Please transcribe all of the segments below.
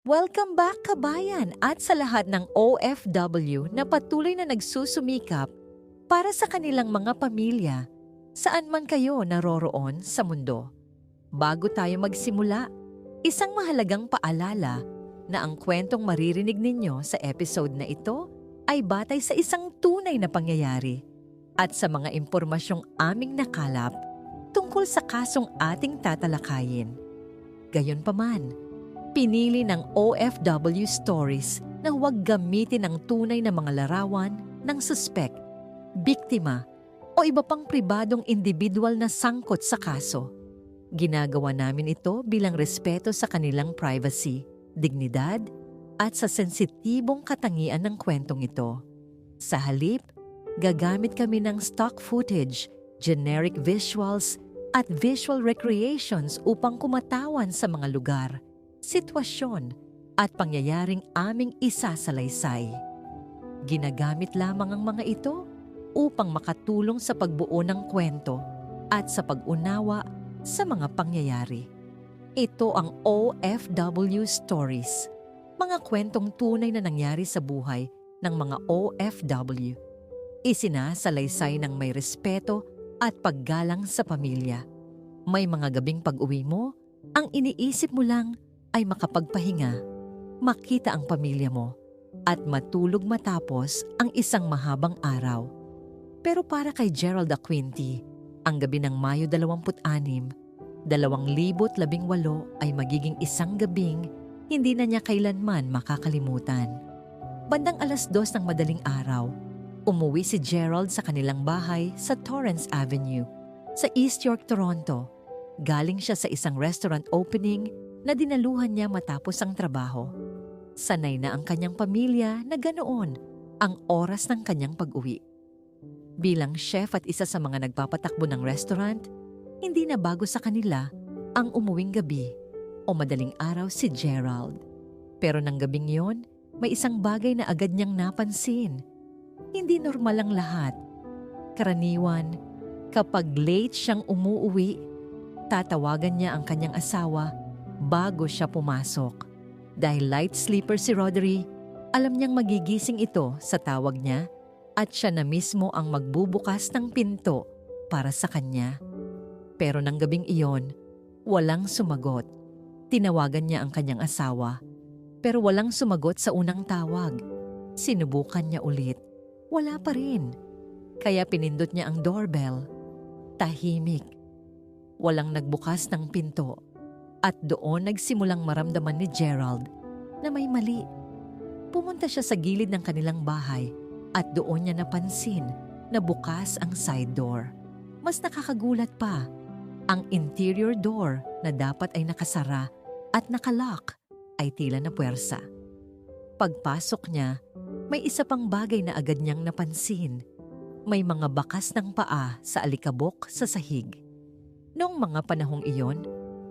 Welcome back kabayan at sa lahat ng OFW na patuloy na nagsusumikap para sa kanilang mga pamilya saan man kayo naroroon sa mundo. Bago tayo magsimula, isang mahalagang paalala na ang kwentong maririnig ninyo sa episode na ito ay batay sa isang tunay na pangyayari at sa mga impormasyong aming nakalap tungkol sa kasong ating tatalakayin. Gayunpaman, pinili ng OFW Stories na huwag gamitin ang tunay na mga larawan ng suspek, biktima o iba pang pribadong individual na sangkot sa kaso. Ginagawa namin ito bilang respeto sa kanilang privacy, dignidad at sa sensitibong katangian ng kwentong ito. Sa halip, gagamit kami ng stock footage, generic visuals at visual recreations upang kumatawan sa mga lugar, sitwasyon at pangyayaring aming isasalaysay. Ginagamit lamang ang mga ito upang makatulong sa pagbuo ng kwento at sa pag-unawa sa mga pangyayari. Ito ang OFW Stories, mga kwentong tunay na nangyari sa buhay ng mga OFW. Isinasalaysay ng may respeto at paggalang sa pamilya. May mga gabing pag-uwi mo, ang iniisip mo lang ay makapagpahinga, makita ang pamilya mo, at matulog matapos ang isang mahabang araw. Pero para kay Gerald Aquinti, ang gabi ng Mayo 26, 2018 ay magiging isang gabing hindi na niya kailanman makakalimutan. Bandang 2:00 ng madaling araw, umuwi si Gerald sa kanilang bahay sa Torrance Avenue, sa East York, Toronto. Galing siya sa isang restaurant opening na dinaluhan niya matapos ang trabaho. Sanay na ang kanyang pamilya na ganoon ang oras ng kanyang pag-uwi. Bilang chef at isa sa mga nagpapatakbo ng restaurant, hindi na bago sa kanila ang umuwing gabi o madaling araw si Gerald. Pero nang gabing yon, may isang bagay na agad niyang napansin. Hindi normal ang lahat. Karaniwan, kapag late siyang umuuwi, tatawagan niya ang kanyang asawa bago siya pumasok. Dahil light sleeper si Rodri, alam niyang magigising ito sa tawag niya at siya na mismo ang magbubukas ng pinto para sa kanya. Pero nang gabing iyon, walang sumagot. Tinawagan niya ang kanyang asawa, pero walang sumagot sa unang tawag. Sinubukan niya ulit. Wala pa rin. Kaya pinindot niya ang doorbell. Tahimik. Walang nagbukas ng pinto. At doon nagsimulang maramdaman ni Gerald na may mali. Pumunta siya sa gilid ng kanilang bahay at doon niya napansin na bukas ang side door. Mas nakakagulat pa, ang interior door na dapat ay nakasara at nakalock ay tila na puwersa. Pagpasok niya, may isa pang bagay na agad niyang napansin. May mga bakas ng paa sa alikabok sa sahig. Noong mga panahong iyon,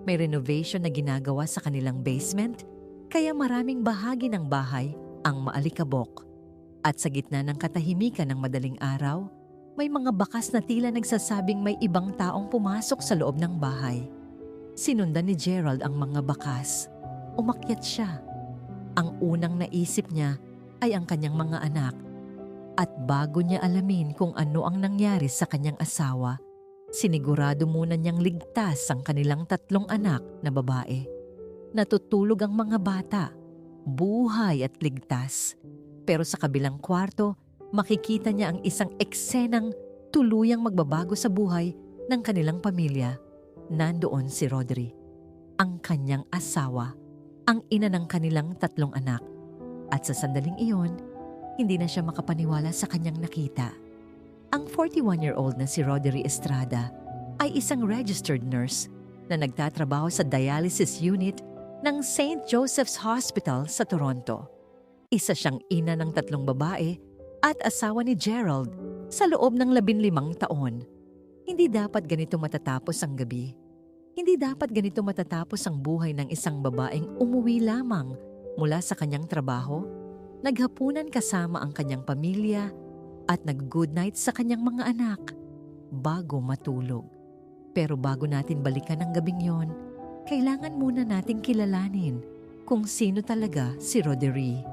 may renovation na ginagawa sa kanilang basement, kaya maraming bahagi ng bahay ang maalikabok. At sa gitna ng katahimikan ng madaling araw, may mga bakas na tila nagsasabing may ibang taong pumasok sa loob ng bahay. Sinundan ni Gerald ang mga bakas. Umakyat siya. Ang unang naisip niya ay ang kanyang mga anak. At bago niya alamin kung ano ang nangyari sa kanyang asawa, sinigurado muna niyang ligtas ang kanilang 3 anak na babae. Natutulog ang mga bata, buhay at ligtas. Pero sa kabilang kwarto, makikita niya ang isang eksenang tuluyang magbabago sa buhay ng kanilang pamilya. Nandoon si Rodri, ang kanyang asawa, ang ina ng kanilang 3 anak. At sa sandaling iyon, hindi na siya makapaniwala sa kanyang nakita. Ang 41-year-old na si Rodri Estrada ay isang registered nurse na nagtatrabaho sa dialysis unit ng St. Joseph's Hospital sa Toronto. Isa siyang ina ng 3 babae at asawa ni Gerald sa loob ng 15 taon. Hindi dapat ganito matatapos ang gabi. Hindi dapat ganito matatapos ang buhay ng isang babaeng umuwi lamang mula sa kanyang trabaho, naghapunan kasama ang kanyang pamilya at nag-good night sa kanyang mga anak bago matulog. Pero bago natin balikan ang gabing yon, kailangan muna nating kilalanin kung sino talaga si Roderick.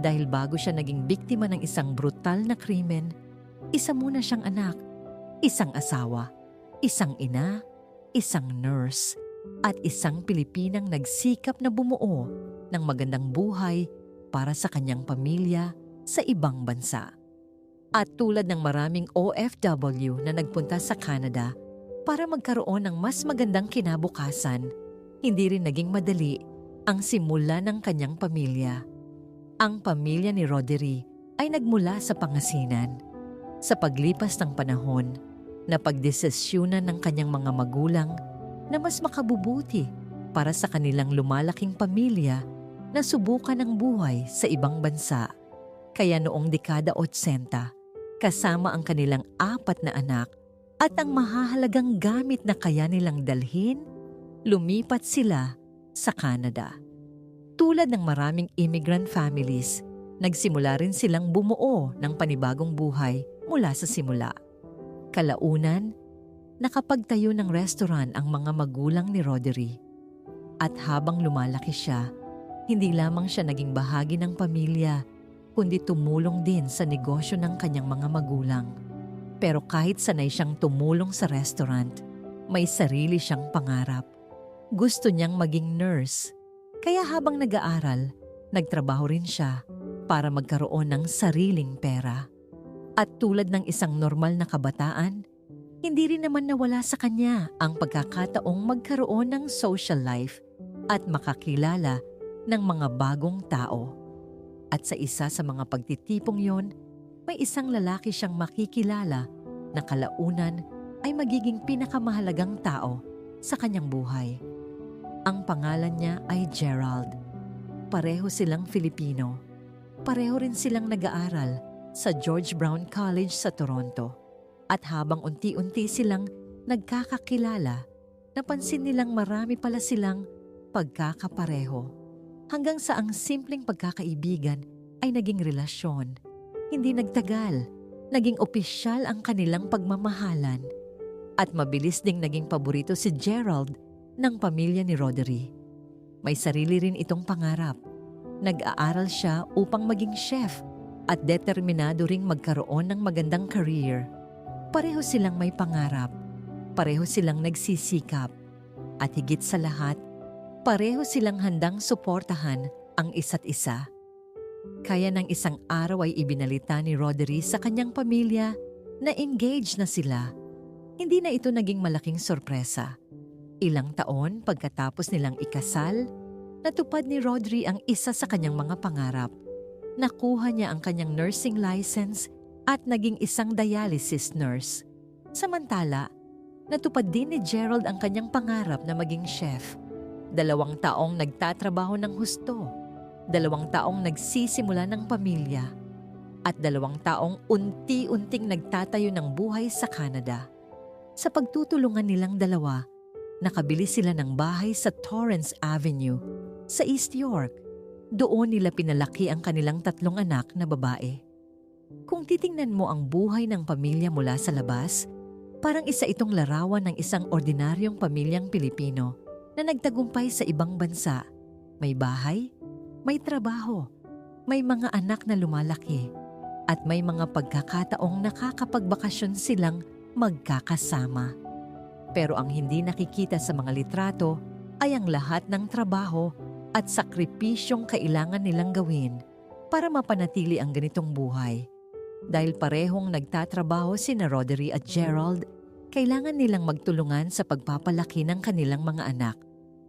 Dahil bago siya naging biktima ng isang brutal na krimen, isa muna siyang anak, isang asawa, isang ina, isang nurse, at isang Pilipinang nagsikap na bumuo ng magandang buhay para sa kanyang pamilya sa ibang bansa. At tulad ng maraming OFW na nagpunta sa Canada para magkaroon ng mas magandang kinabukasan, hindi rin naging madali ang simula ng kanyang pamilya. Ang pamilya ni Roderick ay nagmula sa Pangasinan. Sa paglipas ng panahon, napagdesisyunan ng kanyang mga magulang na mas makabubuti para sa kanilang lumalaking pamilya na subukan ang buhay sa ibang bansa. Kaya noong dekada 80, kasama ang kanilang 4 na anak at ang mahahalagang gamit na kaya nilang dalhin, lumipat sila sa Canada. Tulad ng maraming immigrant families, nagsimula rin silang bumuo ng panibagong buhay mula sa simula. Kalaunan, nakapagtayo ng restaurant ang mga magulang ni Roderick. At habang lumalaki siya, hindi lamang siya naging bahagi ng pamilya, kundi tumulong din sa negosyo ng kanyang mga magulang. Pero kahit sanay siyang tumulong sa restaurant, may sarili siyang pangarap. Gusto niyang maging nurse, kaya habang nag-aaral, nagtrabaho rin siya para magkaroon ng sariling pera. At tulad ng isang normal na kabataan, hindi rin naman nawala sa kanya ang pagkakataong magkaroon ng social life at makakilala ng mga bagong tao. At sa isa sa mga pagtitipong yon, may isang lalaki siyang makikilala na kalaunan ay magiging pinakamahalagang tao sa kanyang buhay. Ang pangalan niya ay Gerald. Pareho silang Filipino. Pareho rin silang nag-aaral sa George Brown College sa Toronto. At habang unti-unti silang nagkakakilala, napansin nilang marami pala silang pagkakapareho. Hanggang sa ang simpleng pagkakaibigan ay naging relasyon. Hindi nagtagal, naging opisyal ang kanilang pagmamahalan. At mabilis ding naging paborito si Gerald ng pamilya ni Roderick. May sarili rin itong pangarap. Nag-aaral siya upang maging chef at determinado ring magkaroon ng magandang career. Pareho silang may pangarap, pareho silang nagsisikap, at higit sa lahat, pareho silang handang suportahan ang isa't isa. Kaya ng isang araw ay ibinalita ni Roderick sa kanyang pamilya na engaged na sila. Hindi na ito naging malaking sorpresa. Ilang taon pagkatapos nilang ikasal, natupad ni Roderick ang isa sa kanyang mga pangarap. Nakuha niya ang kanyang nursing license at naging isang dialysis nurse. Samantala, natupad din ni Gerald ang kanyang pangarap na maging chef. 2 taong nagtatrabaho ng husto, 2 taong nagsisimula ng pamilya, at 2 taong unti-unting nagtatayo ng buhay sa Canada. Sa pagtutulungan nilang dalawa, nakabili sila ng bahay sa Torrance Avenue sa East York. Doon nila pinalaki ang kanilang 3 anak na babae. Kung titingnan mo ang buhay ng pamilya mula sa labas, parang isa itong larawan ng isang ordinaryong pamilyang Pilipino na nagtagumpay sa ibang bansa. May bahay, may trabaho, may mga anak na lumalaki, at may mga pagkakataong nakakapagbakasyon silang magkakasama. Pero ang hindi nakikita sa mga litrato ay ang lahat ng trabaho at sakripisyong kailangan nilang gawin para mapanatili ang ganitong buhay. Dahil parehong nagtatrabaho sina Roderick at Gerald, kailangan nilang magtulungan sa pagpapalaki ng kanilang mga anak.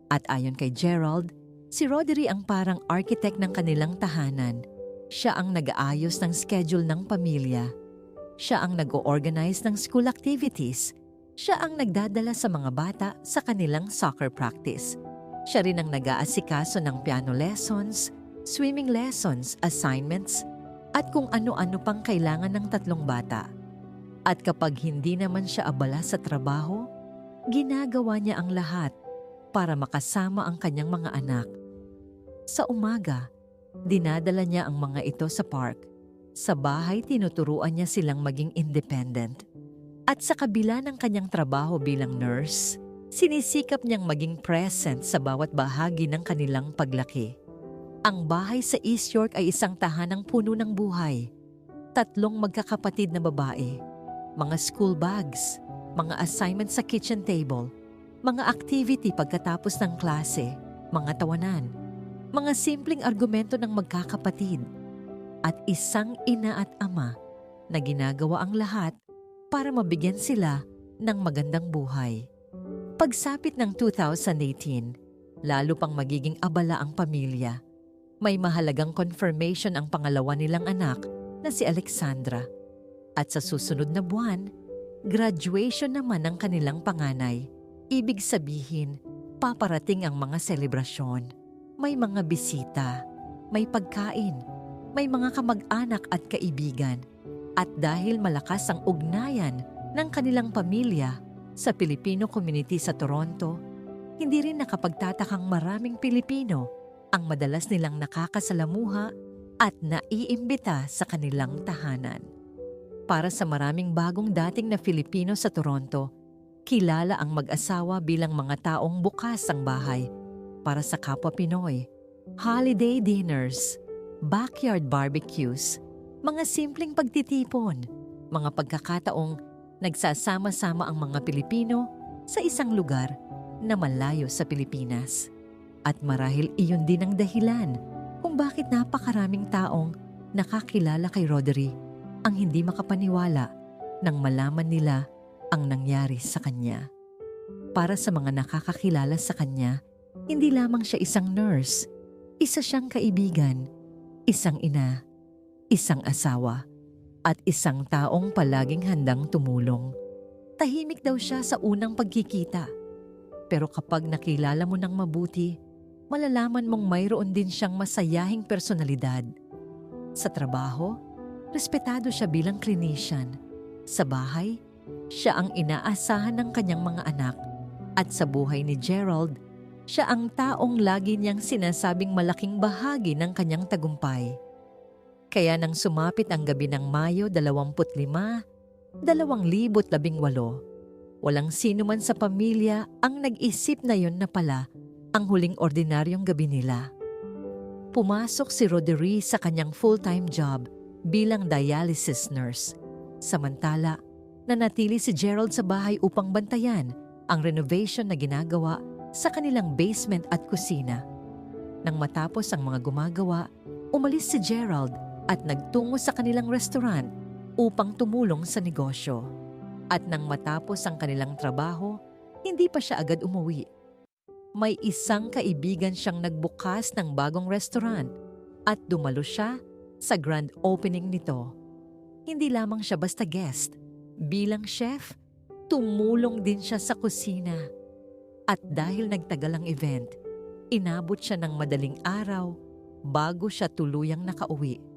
At ayon kay Gerald, si Roderick ang parang architect ng kanilang tahanan. Siya ang nag-aayos ng schedule ng pamilya. Siya ang nag-o-organize ng school activities. Siya ang nagdadala sa mga bata sa kanilang soccer practice. Siya rin ang nag-aasikaso ng piano lessons, swimming lessons, assignments, at kung ano-ano pang kailangan ng 3 bata. At kapag hindi naman siya abala sa trabaho, ginagawa niya ang lahat para makasama ang kanyang mga anak. Sa umaga, dinadala niya ang mga ito sa park. Sa bahay, tinuturuan niya silang maging independent. At sa kabila ng kanyang trabaho bilang nurse, Sinisikap niyang maging present sa bawat bahagi ng kanilang paglaki. Ang bahay sa East York ay isang tahanang puno ng buhay. 3 magkakapatid na babae, mga school bags, mga assignments sa kitchen table, mga activity pagkatapos ng klase, mga tawanan, mga simpleng argumento ng magkakapatid, at isang ina at ama na ginagawa ang lahat para mabigyan sila ng magandang buhay. Pagsapit ng 2018, lalo pang magiging abala ang pamilya. May mahalagang confirmation ang pangalawa nilang anak na si Alexandra. At sa susunod na buwan, graduation naman ng kanilang panganay. Ibig sabihin, paparating ang mga selebrasyon. May mga bisita, may pagkain, may mga kamag-anak at kaibigan. At dahil malakas ang ugnayan ng kanilang pamilya sa Filipino community sa Toronto, hindi rin nakapagtatakang maraming Pilipino ang madalas nilang nakakasalamuha at naiimbita sa kanilang tahanan. Para sa maraming bagong dating na Filipino sa Toronto, kilala ang mag-asawa bilang mga taong bukas ang bahay para sa kapwa Pinoy. Holiday dinners, backyard barbecues, mga simpleng pagtitipon, mga pagkakataong nagsasama-sama ang mga Pilipino sa isang lugar na malayo sa Pilipinas. At marahil iyon din ang dahilan kung bakit napakaraming taong nakakilala kay Roderick ang hindi makapaniwala nang malaman nila ang nangyari sa kanya. Para sa mga nakakakilala sa kanya, hindi lamang siya isang nurse, isa siyang kaibigan, isang ina, isang asawa, at isang taong palaging handang tumulong. Tahimik daw siya sa unang pagkikita. Pero kapag nakilala mo ng mabuti, malalaman mong mayroon din siyang masayahing personalidad. Sa trabaho, respetado siya bilang clinician. Sa bahay, siya ang inaasahan ng kanyang mga anak. At sa buhay ni Gerald, siya ang taong lagi niyang sinasabing malaking bahagi ng kanyang tagumpay. Kaya nang sumapit ang gabi ng Mayo 25, 2018, walang sino man sa pamilya ang nag-isip na yon na pala ang huling ordinaryong gabi nila. Pumasok si Roderick sa kanyang full-time job bilang dialysis nurse. Samantala, nanatili si Gerald sa bahay upang bantayan ang renovation na ginagawa sa kanilang basement at kusina. Nang matapos ang mga gumagawa, umalis si Gerald at nagtungo sa kanilang restaurant upang tumulong sa negosyo. At nang matapos ang kanilang trabaho, hindi pa siya agad umuwi. May isang kaibigan siyang nagbukas ng bagong restaurant at dumalo siya sa grand opening nito. Hindi lamang siya basta guest. Bilang chef, tumulong din siya sa kusina. At dahil nagtagal ang event, inabot siya ng madaling araw bago siya tuluyang nakauwi.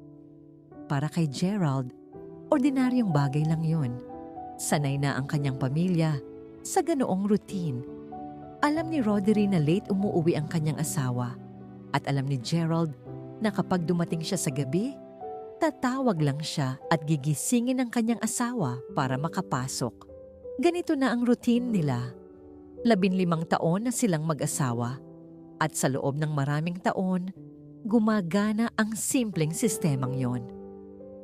Para kay Gerald, ordinaryong bagay lang yun. Sanay na ang kanyang pamilya sa ganoong routine. Alam ni Roderick na late umuuwi ang kanyang asawa at alam ni Gerald na kapag dumating siya sa gabi, tatawag lang siya at gigisingin ang kanyang asawa para makapasok. Ganito na ang routine nila. 15 taon na silang mag-asawa at sa loob ng maraming taon, gumagana ang simpleng sistemang yon.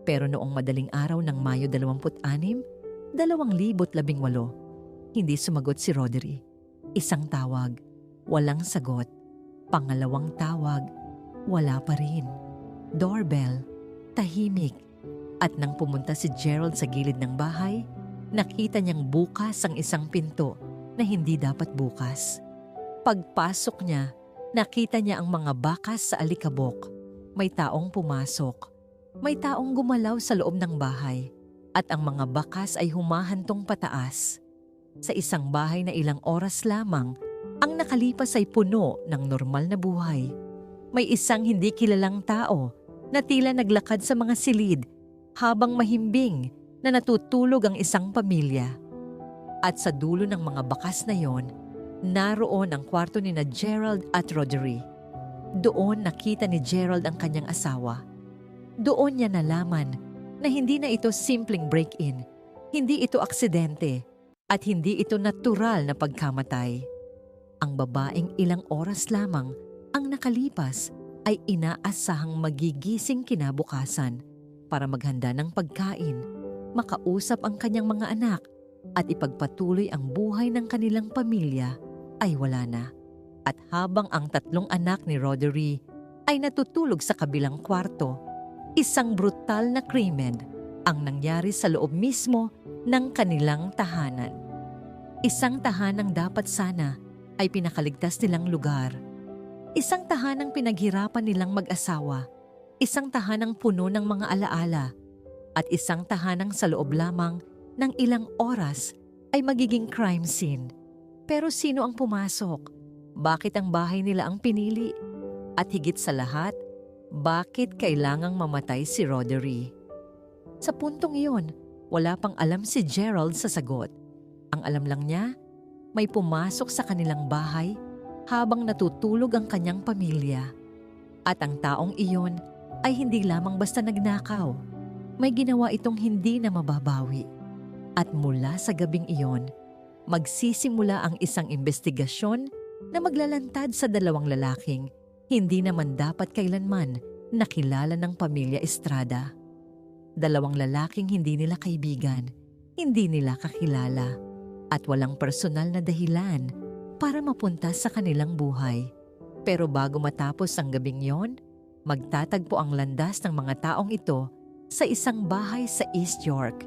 Pero noong madaling araw ng Mayo 26, 2018, hindi sumagot si Roderick. Isang tawag, walang sagot. Pangalawang tawag, wala pa rin. Doorbell, tahimik. At nang pumunta si Gerald sa gilid ng bahay, nakita niyang bukas ang isang pinto na hindi dapat bukas. Pagpasok niya, nakita niya ang mga bakas sa alikabok. May taong pumasok. May taong gumalaw sa loob ng bahay. At ang mga bakas ay humahantong pataas. Sa isang bahay na ilang oras lamang, ang nakalipas ay puno ng normal na buhay. May isang hindi kilalang tao na tila naglakad sa mga silid habang mahimbing na natutulog ang isang pamilya. At sa dulo ng mga bakas na yon, naroon ang kwarto ni na Gerald at Roderick. Doon nakita ni Gerald ang kanyang asawa. Doon niya nalaman na hindi na ito simpleng break-in, hindi ito aksidente, At hindi ito natural na pagkamatay. Ang babaeng ilang oras lamang ang nakalipas ay inaasahang magigising kinabukasan para maghanda ng pagkain, makausap ang kanyang mga anak at ipagpatuloy ang buhay ng kanilang pamilya ay wala na. At habang ang 3 anak ni Roderick ay natutulog sa kabilang kwarto, isang brutal na krimen ang nangyari sa loob mismo ng kanilang tahanan. Isang tahanang dapat sana ay pinakaligtas nilang lugar. Isang tahanang pinaghirapan nilang mag-asawa. Isang tahanang puno ng mga alaala. At isang tahanang sa loob lamang ng ilang oras ay magiging crime scene. Pero sino ang pumasok? Bakit ang bahay nila ang pinili? At higit sa lahat, bakit kailangang mamatay si Roderick? Sa puntong iyon, wala pang alam si Gerald sa sagot. Ang alam lang niya, may pumasok sa kanilang bahay habang natutulog ang kanyang pamilya. At ang taong iyon ay hindi lamang basta nagnakaw. May ginawa itong hindi na mababawi. At mula sa gabing iyon, magsisimula ang isang investigasyon na maglalantad sa 2 lalaking hindi naman dapat kailanman nakilala ng pamilya Estrada. 2 lalaking hindi nila kaibigan, hindi nila kakilala, at walang personal na dahilan para mapunta sa kanilang buhay. Pero bago matapos ang gabing yon, magtatagpo ang landas ng mga taong ito sa isang bahay sa East York.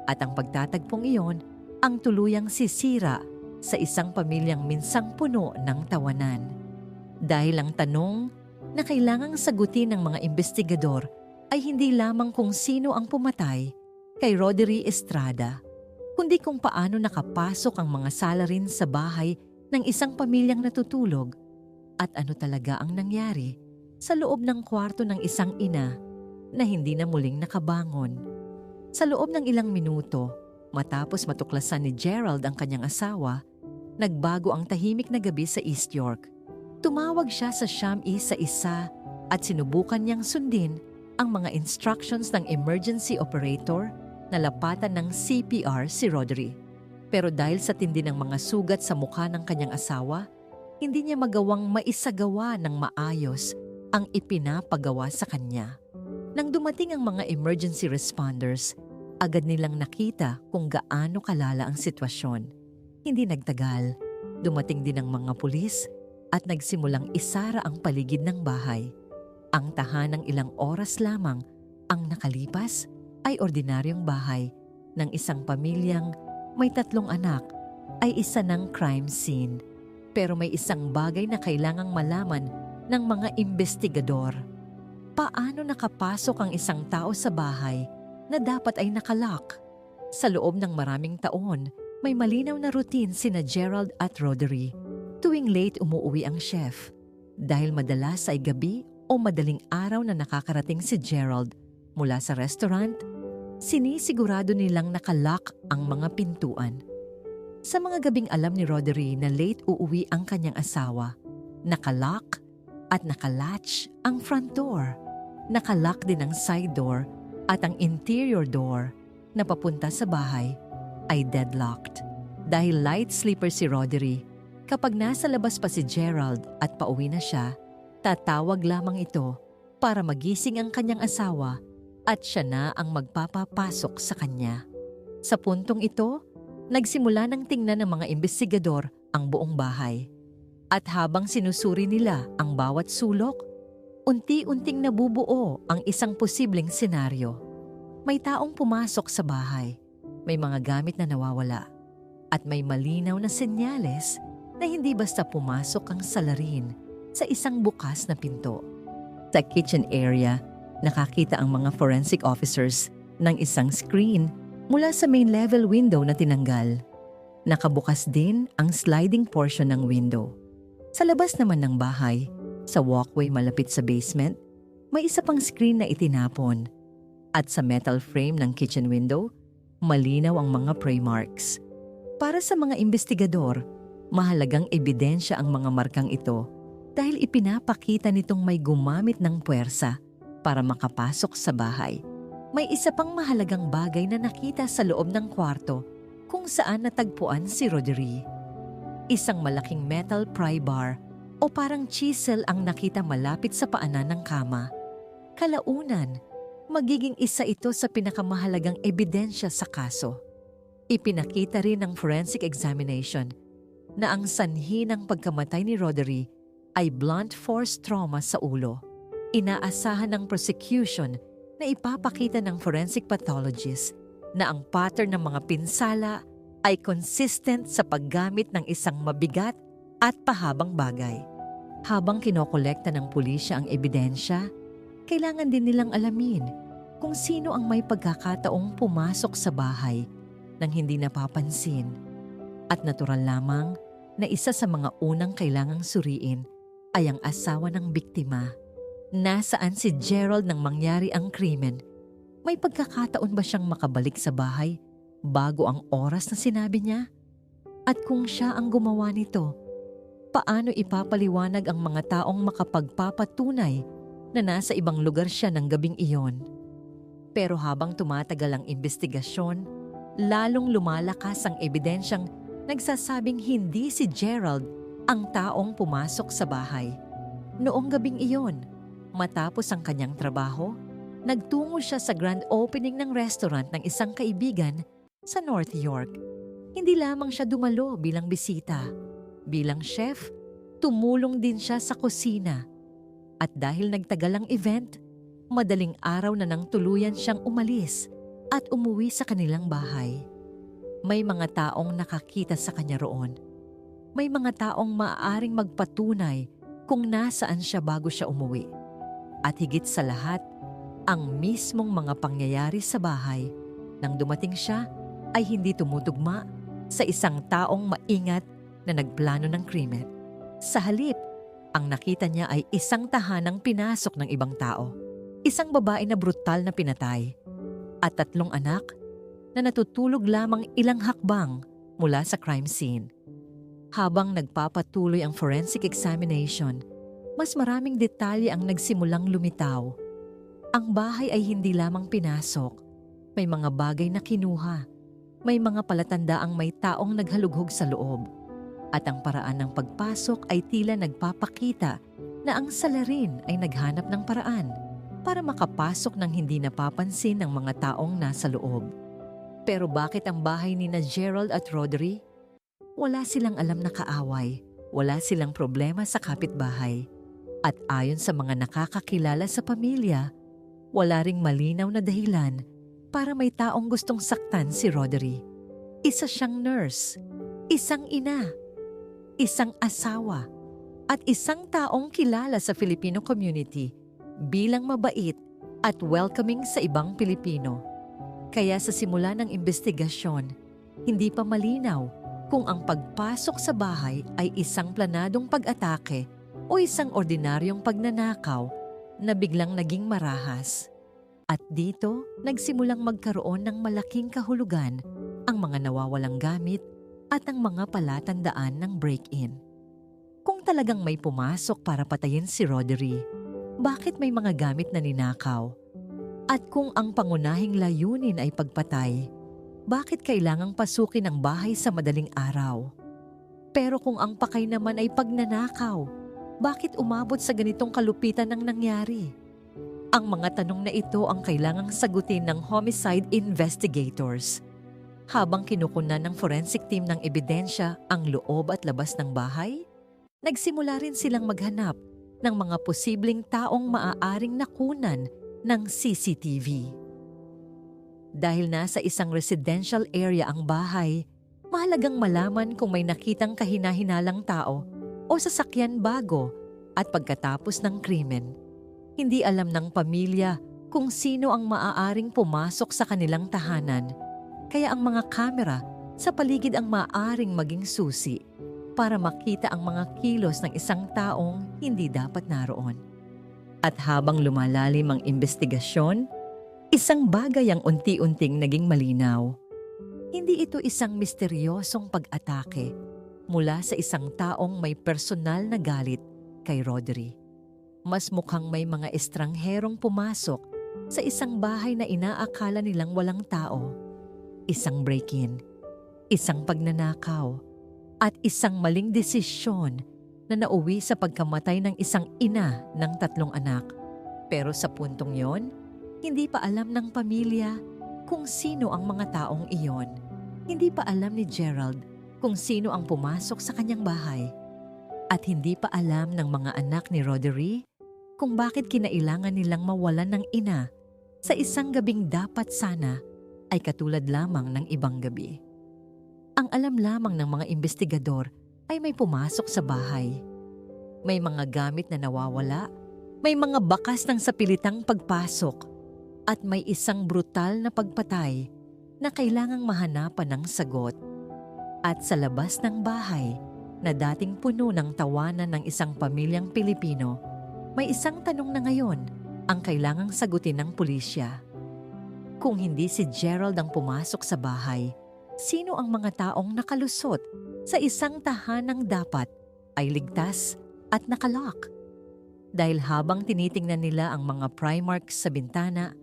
At ang pagtatagpong iyon ang tuluyang sisira sa isang pamilyang minsang puno ng tawanan. Dahil ang tanong na kailangang sagutin ng mga investigador ay hindi lamang kung sino ang pumatay kay Roderick Estrada, kundi kung paano nakapasok ang mga salarin sa bahay ng isang pamilyang natutulog at ano talaga ang nangyari sa loob ng kwarto ng isang ina na hindi na muling nakabangon. Sa loob ng ilang minuto, matapos matuklasan ni Gerald ang kanyang asawa, nagbago ang tahimik na gabi sa East York. Tumawag siya sa SAMI sa isa at sinubukan niyang sundin ang mga instructions ng emergency operator na lapatan ng CPR si Roderick. Pero dahil sa tindi ng mga sugat sa mukha ng kanyang asawa, hindi niya magawang maisagawa ng maayos ang ipinapagawa sa kanya. Nang dumating ang mga emergency responders, agad nilang nakita kung gaano kalala ang sitwasyon. Hindi nagtagal, dumating din ang mga pulis at nagsimulang isara ang paligid ng bahay. Ang tahanang ilang oras lamang ang nakalipas ay ordinaryong bahay ng isang pamilyang may 3 anak ay isa ng crime scene. Pero may isang bagay na kailangang malaman ng mga investigador. Paano nakapasok ang isang tao sa bahay na dapat ay nakalock? Sa loob ng maraming taon, may malinaw na routine sina Gerald at Roderick. Tuwing late umuwi ang chef. Dahil madalas ay gabi o madaling araw na nakakarating si Gerald mula sa restaurant, sinisigurado nilang nakalock ang mga pintuan. Sa mga gabing alam ni Roderick na late uuwi ang kanyang asawa, nakalock at nakalatch ang front door. Nakalock din ang side door at ang interior door na papunta sa bahay ay deadlocked. Dahil light sleeper si Roderick, kapag nasa labas pa si Gerald at pauwi na siya, tatawag lamang ito para magising ang kanyang asawa at siya na ang magpapapasok sa kanya. Sa puntong ito, nagsimula ng tingnan ng mga investigador ang buong bahay. At habang sinusuri nila ang bawat sulok, unti-unting nabubuo ang isang posibleng senaryo. May taong pumasok sa bahay, may mga gamit na nawawala, at may malinaw na senyales na hindi basta pumasok ang salarin sa isang bukas na pinto. Sa kitchen area, nakakita ang mga forensic officers ng isang screen mula sa main level window na tinanggal. Nakabukas din ang sliding portion ng window. Sa labas naman ng bahay, sa walkway malapit sa basement, may isa pang screen na itinapon. At sa metal frame ng kitchen window, malinaw ang mga prey marks. Para sa mga investigador, mahalagang ebidensya ang mga markang ito dahil ipinapakita nitong may gumamit ng puwersa para makapasok sa bahay. May isa pang mahalagang bagay na nakita sa loob ng kwarto kung saan natagpuan si Rodri. Isang malaking metal pry bar o parang chisel ang nakita malapit sa paanan ng kama. Kalaunan, magiging isa ito sa pinakamahalagang ebidensya sa kaso. Ipinakita rin ng forensic examination na ang sanhi ng pagkamatay ni Rodri ay blunt force trauma sa ulo. Inaasahan ng prosecution na ipapakita ng forensic pathologist na ang pattern ng mga pinsala ay consistent sa paggamit ng isang mabigat at pahabang bagay. Habang kinokolekta ng pulisya ang ebidensya, kailangan din nilang alamin kung sino ang may pagkakataong pumasok sa bahay nang hindi napapansin. At natural lamang na isa sa mga unang kailangang suriin ay ang asawa ng biktima. Nasaan si Gerald nang mangyari ang krimen? May pagkakataon ba siyang makabalik sa bahay bago ang oras na sinabi niya? At kung siya ang gumawa nito, paano ipapaliwanag ang mga taong makapagpapatunay na nasa ibang lugar siya ng gabing iyon? Pero habang tumatagal ang investigasyon, lalong lumalakas ang ebidensyang nagsasabing hindi si Gerald ang taong pumasok sa bahay. Noong gabing iyon, matapos ang kanyang trabaho, nagtungo siya sa grand opening ng restaurant ng isang kaibigan sa North York. Hindi lamang siya dumalo bilang bisita. Bilang chef, tumulong din siya sa kusina. At dahil nagtagal ang event, madaling araw na nang tuluyan siyang umalis at umuwi sa kanilang bahay. May mga taong nakakita sa kanya roon. May mga taong maaaring magpatunay kung nasaan siya bago siya umuwi. At higit sa lahat, ang mismong mga pangyayari sa bahay nang dumating siya ay hindi tumutugma sa isang taong maingat na nagplano ng krimen. Sa halip, ang nakita niya ay isang tahanang pinasok ng ibang tao, isang babae na brutal na pinatay, at 3 anak na natutulog lamang ilang hakbang mula sa crime scene. Habang nagpapatuloy ang forensic examination, mas maraming detalye ang nagsimulang lumitaw. Ang bahay ay hindi lamang pinasok, may mga bagay na kinuha, may mga palatandaang may taong naghalughog sa loob. At ang paraan ng pagpasok ay tila nagpapakita na ang salarin ay naghanap ng paraan para makapasok ng hindi napapansin ng mga taong nasa loob. Pero bakit ang bahay ni na Gerald at Rodri? Wala silang alam na kaaway, wala silang problema sa kapitbahay. At ayon sa mga nakakakilala sa pamilya, wala ring malinaw na dahilan para may taong gustong saktan si Rodri. Isa siyang nurse, isang ina, isang asawa, at isang taong kilala sa Filipino community bilang mabait at welcoming sa ibang Pilipino. Kaya sa simula ng investigasyon, hindi pa malinaw kung ang pagpasok sa bahay ay isang planadong pag-atake o isang ordinaryong pagnanakaw na biglang naging marahas. At dito, nagsimulang magkaroon ng malaking kahulugan ang mga nawawalang gamit at ang mga palatandaan ng break-in. Kung talagang may pumasok para patayin si Rodri, bakit may mga gamit na ninakaw? At kung ang pangunahing layunin ay pagpatay, bakit kailangang pasukin ang bahay sa madaling araw? Pero kung ang pakay naman ay pagnanakaw, bakit umabot sa ganitong kalupitan ng nangyari? Ang mga tanong na ito ang kailangang sagutin ng homicide investigators. Habang kinukunan ng forensic team ng ebidensya ang loob at labas ng bahay, nagsimula rin silang maghanap ng mga posibleng taong maaaring nakunan ng CCTV. Dahil nasa isang residential area ang bahay, mahalagang malaman kung may nakitang kahina-hinalang tao o sasakyan bago at pagkatapos ng krimen. Hindi alam ng pamilya kung sino ang maaaring pumasok sa kanilang tahanan. Kaya ang mga kamera sa paligid ang maaaring maging susi para makita ang mga kilos ng isang taong hindi dapat naroon. At habang lumalalim ang investigasyon, isang bagay ang unti-unting naging malinaw. Hindi ito isang misteryosong pag-atake mula sa isang taong may personal na galit kay Rodri. Mas mukhang may mga estrangherong pumasok sa isang bahay na inaakala nilang walang tao. Isang break-in. isang pagnanakaw, at isang maling desisyon na nauwi sa pagkamatay ng isang ina ng 3 anak. Pero sa puntong yon, hindi pa alam ng pamilya kung sino ang mga taong iyon. Hindi pa alam ni Gerald kung sino ang pumasok sa kanyang bahay. At hindi pa alam ng mga anak ni Roderick kung bakit kinailangan nilang mawalan ng ina sa isang gabing dapat sana ay katulad lamang ng ibang gabi. Ang alam lamang ng mga investigador ay may pumasok sa bahay. May mga gamit na nawawala, may mga bakas ng sapilitang pagpasok, at may isang brutal na pagpatay na kailangang mahanapan ng sagot. At sa labas ng bahay, na dating puno ng tawanan ng isang pamilyang Pilipino, may isang tanong na ngayon ang kailangang sagutin ng pulisya. Kung hindi si Gerald ang pumasok sa bahay, sino ang mga taong nakalusot sa isang tahanang dapat ay ligtas at nakalock? Dahil habang tinitingnan nila ang mga pry marks sa bintana,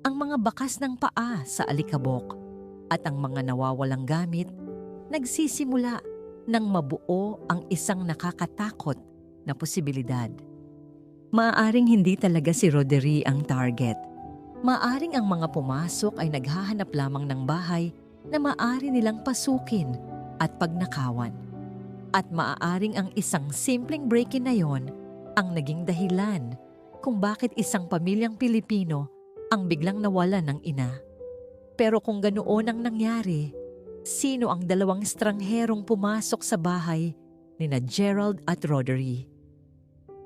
ang mga bakas ng paa sa alikabok, at ang mga nawawalang gamit, nagsisimula nang mabuo ang isang nakakatakot na posibilidad. Maaaring hindi talaga si Roderick ang target. Maaaring ang mga pumasok ay naghahanap lamang ng bahay na maaari nilang pasukin at pagnakawan. At maaaring ang isang simpleng break-in na yon ang naging dahilan kung bakit isang pamilyang Pilipino ang biglang nawalan ng ina. Pero kung ganoon ang nangyari, sino ang 2 estrangherong pumasok sa bahay nina Gerald at Roderick?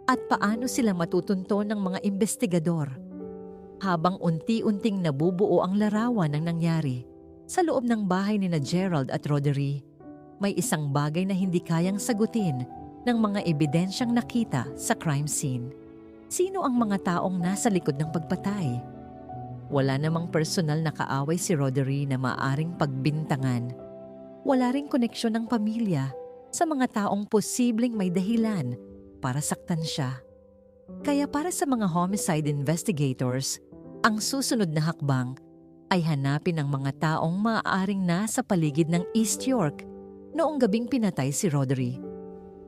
At paano sila matutunton ng mga investigador? Habang unti-unting nabubuo ang larawan ng nangyari sa loob ng bahay nina Gerald at Roderick, may isang bagay na hindi kayang sagutin ng mga ebidensyang nakita sa crime scene. Sino ang mga taong nasa likod ng pagpatay? Wala namang personal na kaaway si Roderick na maaaring pagbintangan. Wala ring koneksyon ng pamilya sa mga taong posibleng may dahilan para saktan siya. Kaya para sa mga homicide investigators, ang susunod na hakbang ay hanapin ang mga taong maaaring nasa paligid ng East York noong gabing pinatay si Roderick.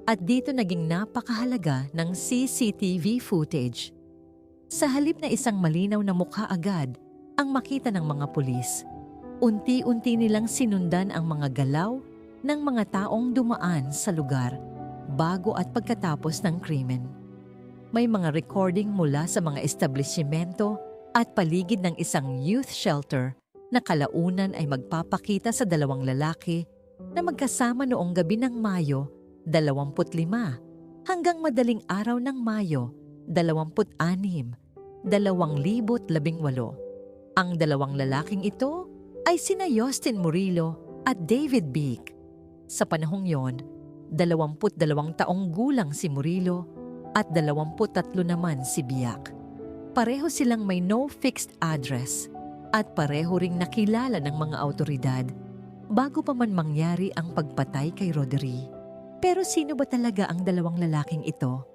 At dito naging napakahalaga ng CCTV footage. Sa halip na isang malinaw na mukha agad ang makita ng mga pulis, unti-unti nilang sinundan ang mga galaw ng mga taong dumaan sa lugar bago at pagkatapos ng krimen. May mga recording mula sa mga establishmento at paligid ng isang youth shelter na kalaunan ay magpapakita sa 2 lalaki na magkasama noong gabi ng Mayo 25 hanggang madaling araw ng Mayo 26, 2018. Ang 2 lalaking ito ay sina Justin Murillo at David Beek. Sa panahong yon, 22 taong gulang si Murillo at 23 naman si Biak. Pareho silang may no fixed address at pareho ring nakilala ng mga awtoridad bago pa man mangyari ang pagpatay kay Roderick. Pero sino ba talaga ang 2 lalaking ito?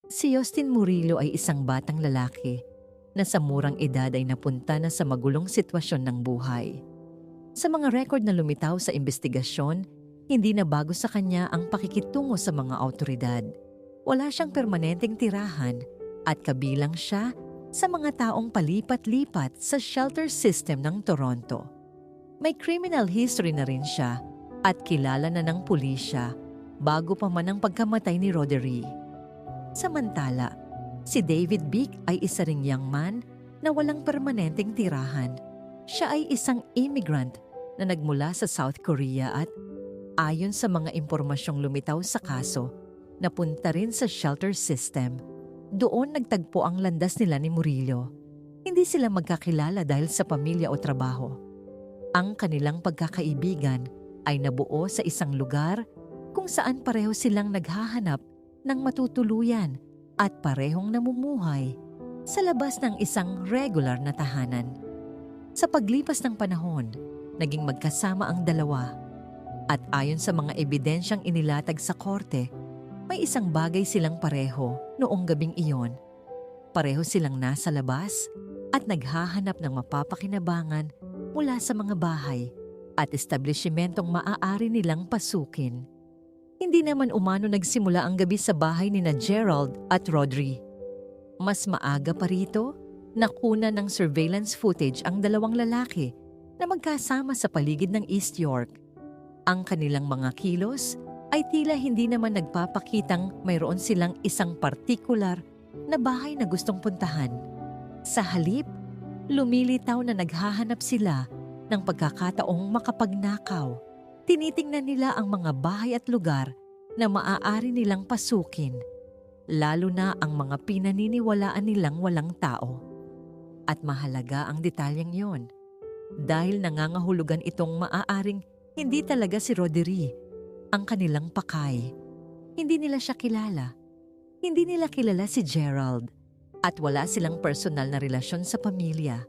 Si Justin Murillo ay isang batang lalaki na sa murang edad ay napunta na sa magulong sitwasyon ng buhay. Sa mga record na lumitaw sa investigasyon, hindi na bago sa kanya ang pakikitungo sa mga awtoridad. Wala siyang permanenteng tirahan at kabilang siya sa mga taong palipat-lipat sa shelter system ng Toronto. May criminal history na rin siya at kilala na ng pulisya bago pa man ang pagkamatay ni Roderick. Samantala, si David Beek ay isa ring young man na walang permanenteng tirahan. Siya ay isang immigrant na nagmula sa South Korea at ayon sa mga impormasyong lumitaw sa kaso, napunta rin sa shelter system. Doon nagtagpo ang landas nila ni Murillo. Hindi sila magkakilala dahil sa pamilya o trabaho. Ang kanilang pagkakaibigan ay nabuo sa isang lugar kung saan pareho silang naghahanap ng matutuluyan at parehong namumuhay sa labas ng isang regular na tahanan. Sa paglipas ng panahon, naging magkasama ang 2 at ayon sa mga ebidensyang inilatag sa korte, may isang bagay silang pareho noong gabing iyon. Pareho silang nasa labas at naghahanap ng mapapakinabangan mula sa mga bahay at establishmentong maaari nilang pasukin. Hindi naman umano nagsimula ang gabi sa bahay ni na Gerald at Rodri. Mas maaga pa rito, nakuna ng surveillance footage ang dalawang lalaki na magkasama sa paligid ng East York. Ang kanilang mga kilos ay tila hindi naman nagpapakitang mayroon silang isang partikular na bahay na gustong puntahan. Sa halip, lumilitaw na naghahanap sila ng pagkakataong makapagnakaw. Tinitingnan nila ang mga bahay at lugar na maaari nilang pasukin, lalo na ang mga pinaniniwalaan nilang walang tao. At mahalaga ang detalyeng yon, dahil nangangahulugan itong maaaring hindi talaga si Rodri ang kanilang pakay. Hindi nila siya kilala. Hindi nila kilala si Gerald at wala silang personal na relasyon sa pamilya.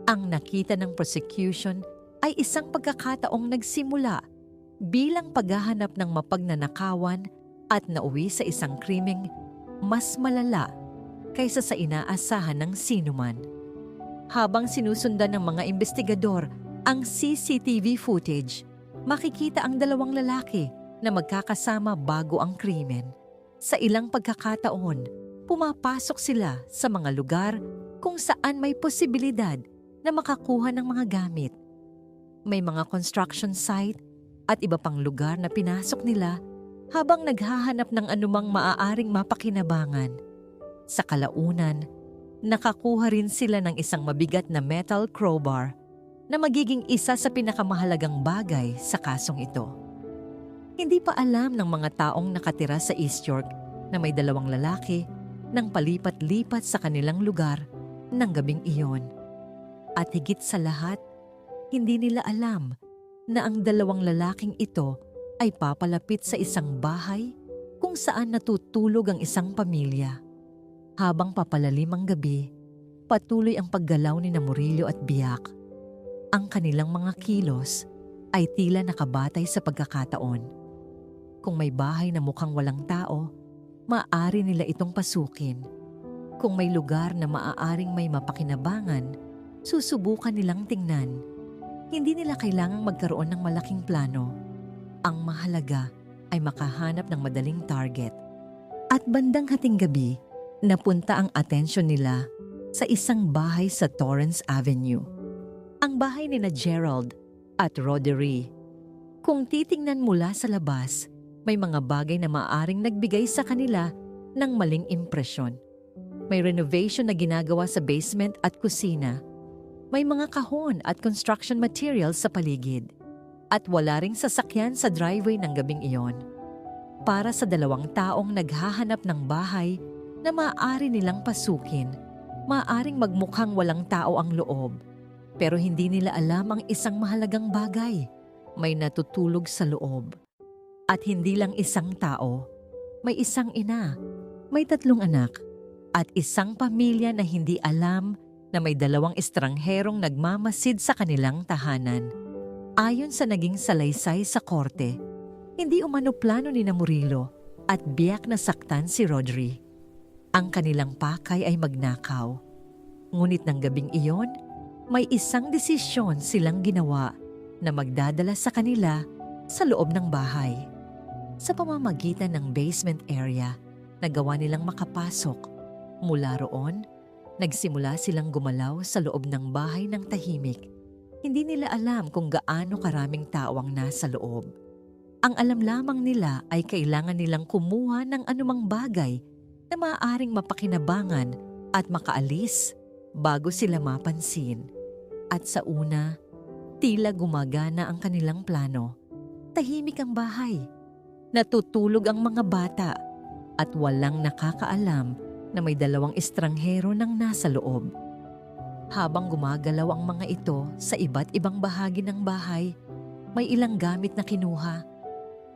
Ang nakita ng prosecution ay isang pagkakataong nagsimula bilang paghahanap ng mapagnanakawan at nauwi sa isang krimeng mas malala kaysa sa inaasahan ng sinuman. Habang sinusundan ng mga investigador ang CCTV footage, makikita ang dalawang lalaki na magkakasama bago ang krimen. Sa ilang pagkakataon, pumapasok sila sa mga lugar kung saan may posibilidad na makakuha ng mga gamit. May mga construction site at iba pang lugar na pinasok nila habang naghahanap ng anumang maaaring mapakinabangan. Sa kalaunan, nakakuha rin sila ng isang mabigat na metal crowbar na magiging isa sa pinakamahalagang bagay sa kasong ito. Hindi pa alam ng mga taong nakatira sa East York na may dalawang lalaki nang palipat-lipat sa kanilang lugar ng gabing iyon. At higit sa lahat, hindi nila alam na ang dalawang lalaking ito ay papalapit sa isang bahay kung saan natutulog ang isang pamilya. Habang papalalim ang gabi, patuloy ang paggalaw ni na Murillo at Biak. Ang kanilang mga kilos ay tila nakabatay sa pagkakataon. Kung may bahay na mukhang walang tao, maaari nila itong pasukin. Kung may lugar na maaaring may mapakinabangan, susubukan nilang tingnan. Hindi nila kailangang magkaroon ng malaking plano. Ang mahalaga ay makahanap ng madaling target. At bandang hating gabi, napunta ang atensyon nila sa isang bahay sa Torrance Avenue. Ang bahay ni na Gerald at Rodri. Kung titingnan mula sa labas, may mga bagay na maaaring nagbigay sa kanila ng maling impresyon. May renovation na ginagawa sa basement at kusina. May mga kahon at construction materials sa paligid. At wala ring sasakyan sa driveway ng gabing iyon. Para sa dalawang taong naghahanap ng bahay na maaari nilang pasukin, maaaring magmukhang walang tao ang loob. Pero hindi nila alam ang isang mahalagang bagay. May natutulog sa loob. At hindi lang isang tao. May isang ina, may 3 anak, at isang pamilya na hindi alam na may 2 estrangherong nagmamasid sa kanilang tahanan. Ayon sa naging salaysay sa korte, hindi umano plano ni na Murillo at Biak na saktan si Rodri. Ang kanilang pakay ay magnakaw. Ngunit ng gabing iyon, may isang desisyon silang ginawa na magdadala sa kanila sa loob ng bahay. Sa pamamagitan ng basement area, nagawa nilang makapasok. Mula roon, nagsimula silang gumalaw sa loob ng bahay ng tahimik. Hindi nila alam kung gaano karaming tao ang nasa loob. Ang alam lamang nila ay kailangan nilang kumuha ng anumang bagay na maaaring mapakinabangan at makaalis bago sila mapansin. At sa una, tila gumagana ang kanilang plano. Tahimik ang bahay. Natutulog ang mga bata at walang nakakaalam na may 2 estranghero nang nasa loob. Habang gumagalaw ang mga ito sa iba't ibang bahagi ng bahay, may ilang gamit na kinuha.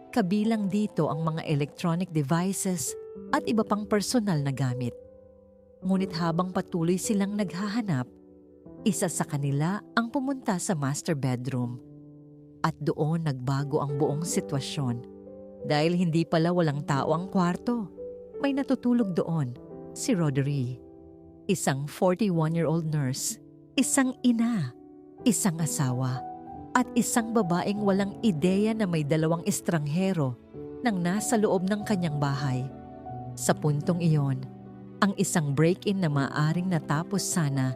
Kabilang dito ang mga electronic devices at iba pang personal na gamit. Ngunit habang patuloy silang naghahanap, isa sa kanila ang pumunta sa master bedroom. At doon nagbago ang buong sitwasyon. Dahil hindi pala walang tao ang kwarto, may natutulog doon, si Rodri. Isang 41-year-old nurse, isang ina, isang asawa, at isang babaeng walang ideya na may 2 estranghero nang nasa loob ng kanyang bahay. Sa puntong iyon, ang isang break-in na maaring natapos sana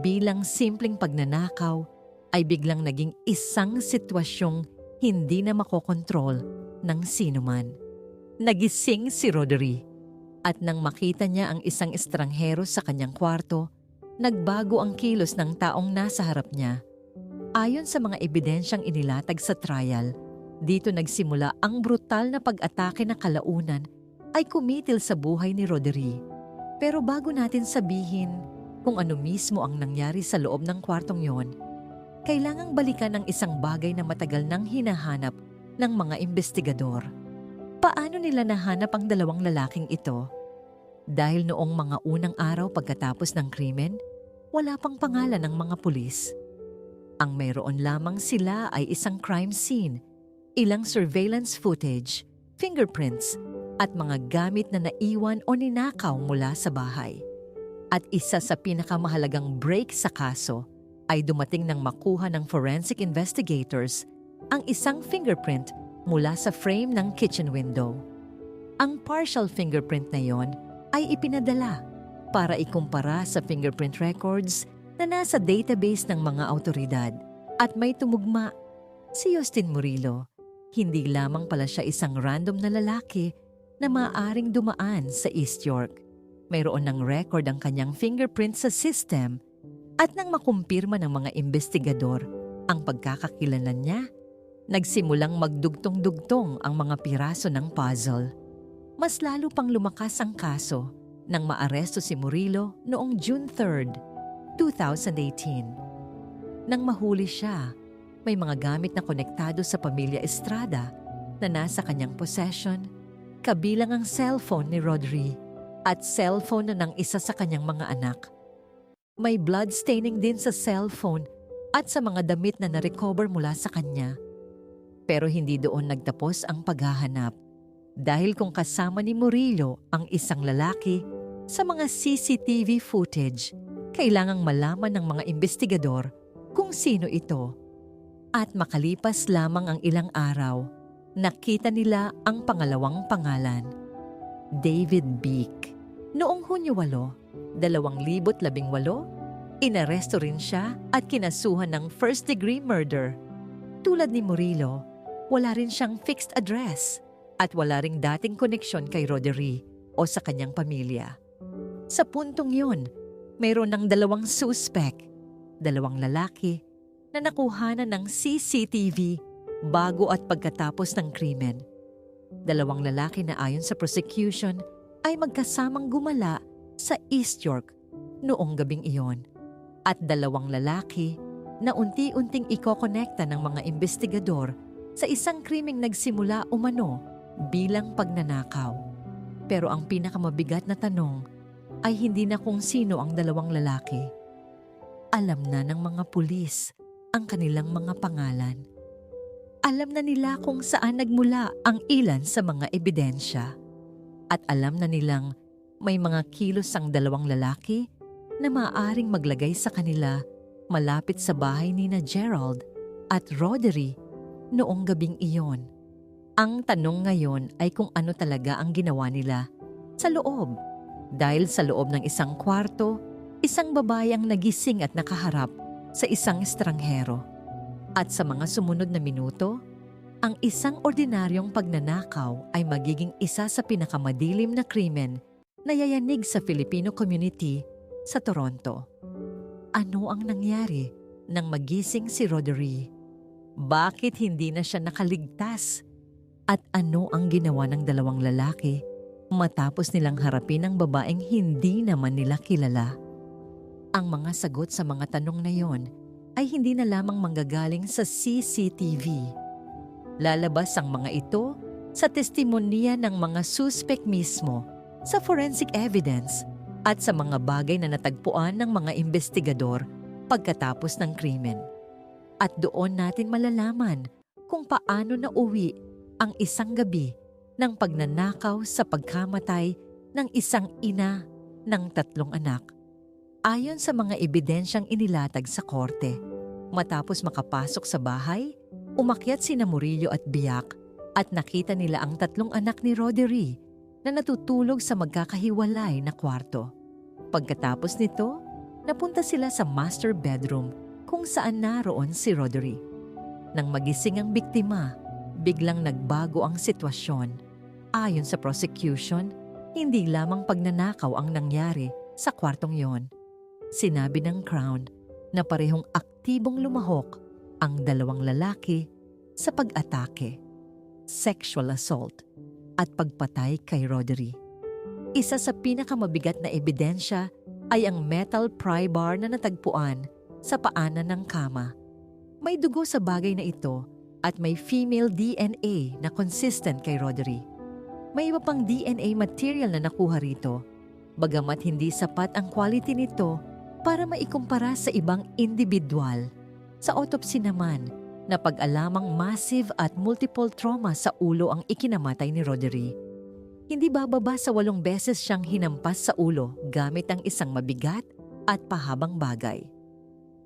bilang simpleng pagnanakaw ay biglang naging isang sitwasyong hindi na makokontrol ng sinuman. Nagising si Rodri at nang makita niya ang isang estranghero sa kanyang kwarto, nagbago ang kilos ng taong nasa harap niya. Ayon sa mga ebidensyang inilatag sa trial, dito nagsimula ang brutal na pag-atake na kalaunan ay kumitil sa buhay ni Rodri. Pero bago natin sabihin kung ano mismo ang nangyari sa loob ng kwartong yon, kailangang balikan ang isang bagay na matagal nang hinahanap ng mga investigador. Paano nila nahanap ang 2 lalaking ito? Dahil noong mga unang araw pagkatapos ng krimen, wala pang pangalan ng mga pulis. Ang mayroon lamang sila ay isang crime scene, ilang surveillance footage, fingerprints, at mga gamit na naiwan o ninakaw mula sa bahay. At isa sa pinakamahalagang break sa kaso ay dumating nang makuha ng forensic investigators ang isang fingerprint mula sa frame ng kitchen window. Ang partial fingerprint na yon ay ipinadala para ikumpara sa fingerprint records na nasa database ng mga awtoridad at may tumugma. Si Justin Murillo, hindi lamang pala siya isang random na lalaki na maaaring dumaan sa East York. Mayroon ng record ang kanyang fingerprint sa system at nang makumpirma ng mga investigador ang pagkakakilanlan niya, nagsimulang magdugtong-dugtong ang mga piraso ng puzzle. Mas lalo pang lumakas ang kaso nang maaresto si Murillo noong June 3, 2018. Nang mahuli siya, may mga gamit na konektado sa pamilya Estrada na nasa kanyang possession, kabilang ang cellphone ni Rodri at cellphone na ng isa sa kanyang mga anak. May blood staining din sa cellphone at sa mga damit na na-recover mula sa kanya. Pero hindi doon nagtapos ang paghahanap. Dahil kung kasama ni Murillo ang isang lalaki sa mga CCTV footage, kailangang malaman ng mga investigador kung sino ito. At makalipas lamang ang ilang araw, nakita nila ang pangalawang pangalan, David Beek. Noong Hunyo 8, 2018, inaresto rin siya at kinasuhan ng first-degree murder. Tulad ni Murillo, wala rin siyang fixed address at wala ring dating koneksyon kay Rodri o sa kanyang pamilya. Sa puntong yun, mayroon ng 2 suspect, 2 lalaki na nakuhanan ng CCTV bago at pagkatapos ng krimen. 2 lalaki na ayon sa prosecution ay magkasamang gumala sa East York noong gabing iyon. At 2 lalaki na unti-unting ikokonekta ng mga investigador sa isang krimeng nagsimula umano bilang pagnanakaw. Pero ang pinakamabigat na tanong ay hindi na kung sino ang 2 lalaki. Alam na ng mga pulis ang kanilang mga pangalan. Alam na nila kung saan nagmula ang ilan sa mga ebidensya. At alam na nilang may mga kilos ang 2 lalaki na maaaring maglagay sa kanila malapit sa bahay ni na Gerald at Rodri noong gabing iyon. Ang tanong ngayon ay kung ano talaga ang ginawa nila sa loob. Dahil sa loob ng isang kwarto, isang babae ang nagising at nakaharap sa isang estranghero. At sa mga sumunod na minuto, ang isang ordinaryong pagnanakaw ay magiging isa sa pinakamadilim na krimen na yayanig sa Filipino community sa Toronto. Ano ang nangyari nang magising si Rodri? Bakit hindi na siya nakaligtas? At ano ang ginawa ng 2 lalaki matapos nilang harapin ang babaeng hindi naman nila kilala? Ang mga sagot sa mga tanong na yon ay hindi na lamang manggagaling sa CCTV. Lalabas ang mga ito sa testimonya ng mga suspect mismo, sa forensic evidence, at sa mga bagay na natagpuan ng mga investigador pagkatapos ng krimen. At doon natin malalaman kung paano nauwi ang isang gabi ng pagnanakaw sa pagkamatay ng isang ina ng 3 anak. Ayon sa mga ebidensyang inilatag sa korte, Matapos makapasok sa bahay, umakyat sina Murillo at Biak at nakita nila ang 3 anak ni Roderick na natutulog sa magkakahiwalay na kwarto. Pagkatapos nito, napunta sila sa master bedroom kung saan naroon si Roderick. Nang magising ang biktima, biglang nagbago ang sitwasyon. Ayon sa prosecution, hindi lamang pagnanakaw ang nangyari sa kwartong yon. Sinabi ng Crown na parehong aktibong lumahok ang 2 lalaki sa pag-atake, sexual assault at pagpatay kay Roderick. Isa sa pinakamabigat na ebidensya ay ang metal pry bar na natagpuan sa paanan ng kama. May dugo sa bagay na ito at may female DNA na consistent kay Roderick. May iba pang DNA material na nakuha rito, bagamat hindi sapat ang quality nito para maikumpara sa ibang individual. Sa autopsy naman, napag-alamang massive at multiple trauma sa ulo ang ikinamatay ni Roderick. Hindi bababa sa 8 beses siyang hinampas sa ulo gamit ang isang mabigat at pahabang bagay.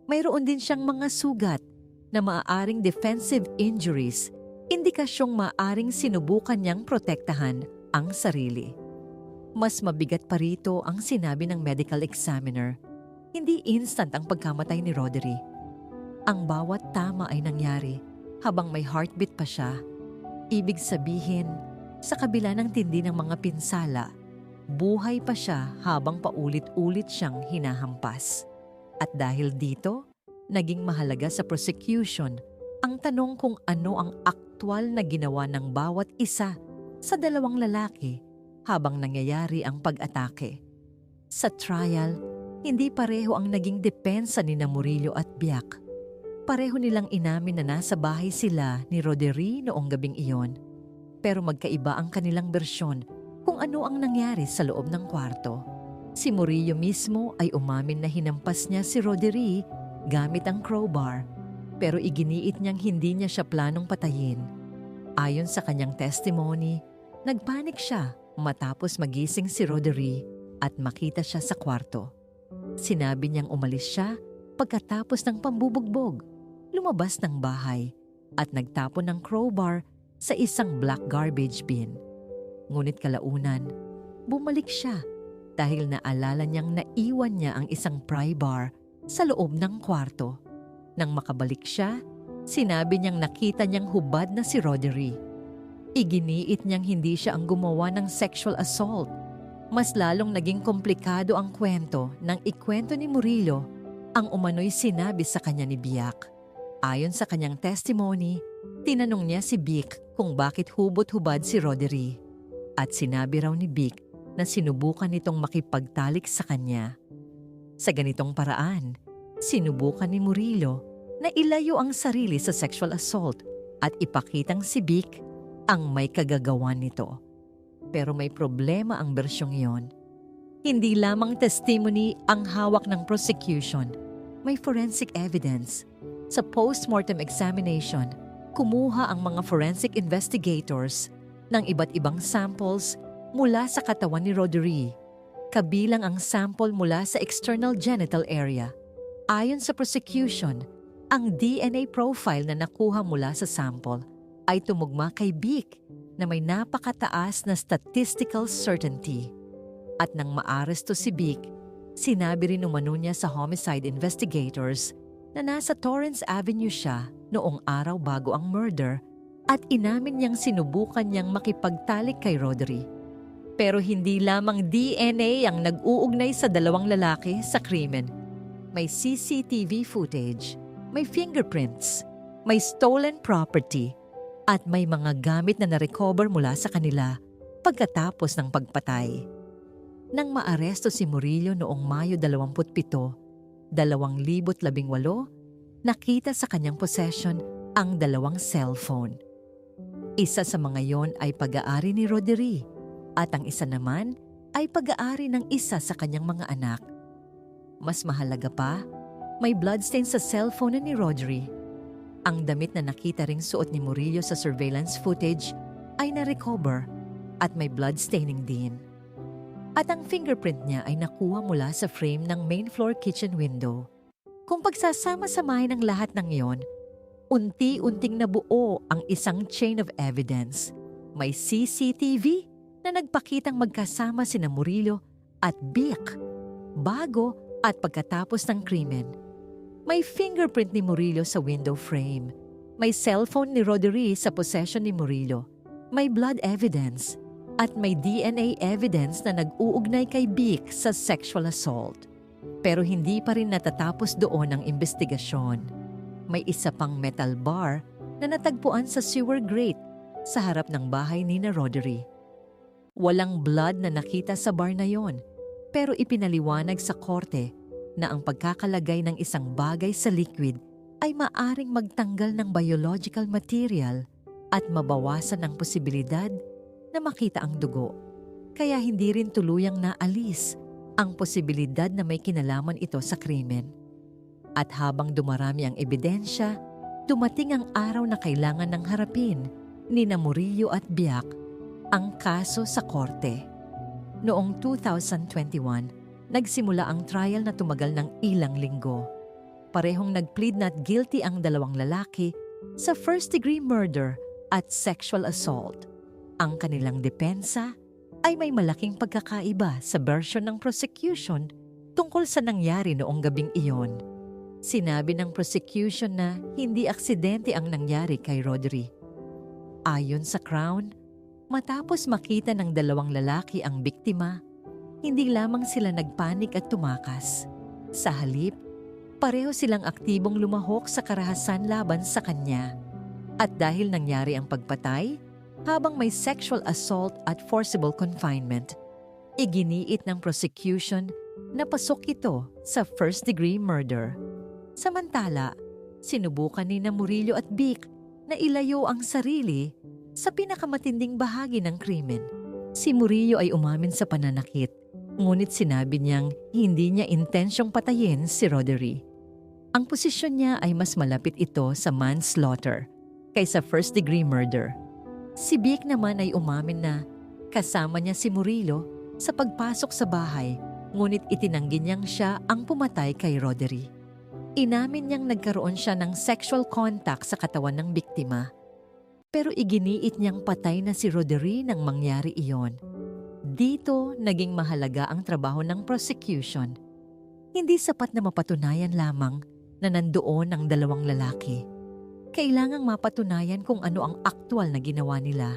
Mayroon din siyang mga sugat na maaaring defensive injuries, indikasyong maaaring sinubukan niyang protektahan ang sarili. Mas mabigat pa rito ang sinabi ng medical examiner. Hindi instant ang pagkamatay ni Roderick. Ang bawat tama ay nangyari habang may heartbeat pa siya. Ibig sabihin, sa kabila ng tindi ng mga pinsala, buhay pa siya habang paulit-ulit siyang hinahampas. At dahil dito, naging mahalaga sa prosecution ang tanong kung ano ang aktwal na ginawa ng bawat isa sa 2 lalaki habang nangyayari ang pag-atake. Sa trial, hindi pareho ang naging depensa ni Murillo at Biak. Pareho nilang inamin na nasa bahay sila ni Roderick noong gabing iyon, pero magkaiba ang kanilang bersyon kung ano ang nangyari sa loob ng kwarto. Si Murillo mismo ay umamin na hinampas niya si Roderick gamit ang crowbar, pero iginiit niyang hindi niya siya planong patayin. Ayon sa kanyang testimony, nagpanik siya matapos magising si Roderick at makita siya sa kwarto. Sinabi niyang umalis siya pagkatapos ng pambubugbog, lumabas ng bahay at nagtapon ng crowbar sa isang black garbage bin. Ngunit kalaunan, bumalik siya dahil naalala niyang naiwan niya ang isang pry bar sa loob ng kwarto. Nang makabalik siya, sinabi niyang nakita niyang hubad na si Roderick. Iginiit niyang hindi siya ang gumawa ng sexual assault. Mas lalong naging komplikado ang kwento nang ikwento ni Murillo ang umano'y sinabi sa kanya ni Biak. Ayon sa kanyang testimony, tinanong niya si Biak kung bakit hubot-hubad si Roderick. At sinabi raw ni Biak na sinubukan nitong makipagtalik sa kanya. Sa ganitong paraan, sinubukan ni Murillo na ilayo ang sarili sa sexual assault at ipakitang si Biak ang may kagagawan nito. Pero may problema ang bersyong iyon. Hindi lamang testimony ang hawak ng prosecution, may forensic evidence. Sa post-mortem examination, kumuha ang mga forensic investigators ng iba't ibang samples mula sa katawan ni Roderick, kabilang ang sample mula sa external genital area. Ayon sa prosecution, ang DNA profile na nakuha mula sa sample ay tumugma kay Biak na may napakataas na statistical certainty. At nang maaresto si Biak, sinabi rin umano niya sa homicide investigators na nasa Torrance Avenue siya noong araw bago ang murder at inamin niyang sinubukan niyang makipagtalik kay Roderick. Pero hindi lamang DNA ang nag-uugnay sa 2 lalaki sa krimen. May CCTV footage, may fingerprints, may stolen property, at may mga gamit na narecover mula sa kanila pagkatapos ng pagpatay. Nang maaresto si Murillo noong Mayo 27, 2018, nakita sa kanyang possession ang 2 cellphone. Isa sa mga yon ay pag-aari ni Roderick at ang isa naman ay pag-aari ng isa sa kanyang mga anak. Mas mahalaga pa, may bloodstain sa cellphone ni Roderick. Ang damit na nakita ring suot ni Murillo sa surveillance footage ay na-recover at may bloodstaining din. At ang fingerprint niya ay nakuha mula sa frame ng main floor kitchen window, Kung pagsasama-samahin ng lahat ng iyon, unti-unting nabuo ang isang chain of evidence. May CCTV na nagpakitang magkasama sina Murillo at Bic bago at pagkatapos ng krimen. May fingerprint ni Murillo sa window frame. May cellphone ni Roderi sa possession ni Murillo. May blood evidence at may DNA evidence na nag-uugnay kay Bic sa sexual assault. Pero hindi pa rin natatapos doon ang investigasyon. May isa pang metal bar na natagpuan sa sewer grate sa harap ng bahay ni Roderi. Walang blood na nakita sa bar na yon, pero ipinaliwanag sa korte na ang pagkakalagay ng isang bagay sa liquid ay maaring magtanggal ng biological material at mabawasan ang posibilidad na makita ang dugo. Kaya hindi rin tuluyang naalis ang posibilidad na may kinalaman ito sa krimen. At habang dumarami ang ebidensya, dumating ang araw na kailangan ng harapin ni Murillo at Biak ang kaso sa korte. Noong 2021, nagsimula ang trial na tumagal ng ilang linggo. Parehong nag-plead not guilty ang dalawang lalaki sa first-degree murder at sexual assault. Ang kanilang depensa ay may malaking pagkakaiba sa version ng prosecution tungkol sa nangyari noong gabing iyon. Sinabi ng prosecution na hindi aksidente ang nangyari kay Roderi. Ayon sa Crown, matapos makita ng dalawang lalaki ang biktima, hindi lamang sila nagpanik at tumakas. Sa halip, pareho silang aktibong lumahok sa karahasan laban sa kanya. At dahil nangyari ang pagpatay, habang may sexual assault at forcible confinement, iginiit ng prosecution na pasok ito sa first-degree murder. Samantala, sinubukan ni Murillo at Bic na ilayo ang sarili sa pinakamatinding bahagi ng krimen. Si Murillo ay umamin sa pananakit, ngunit sinabi niyang hindi niya intensyong patayin si Roderi. Ang posisyon niya ay mas malapit ito sa manslaughter kaysa first-degree murder. Si Bic naman ay umamin na kasama niya si Murillo sa pagpasok sa bahay, ngunit itinanggi niyang siya ang pumatay kay Roderi. Inamin niyang nagkaroon siya ng sexual contact sa katawan ng biktima, pero iginiit niyang patay na si Roderi nang mangyari iyon. Dito naging mahalaga ang trabaho ng prosecution. Hindi sapat na mapatunayan lamang na nandoon ang dalawang lalaki. Kailangang mapatunayan kung ano ang aktwal na ginawa nila.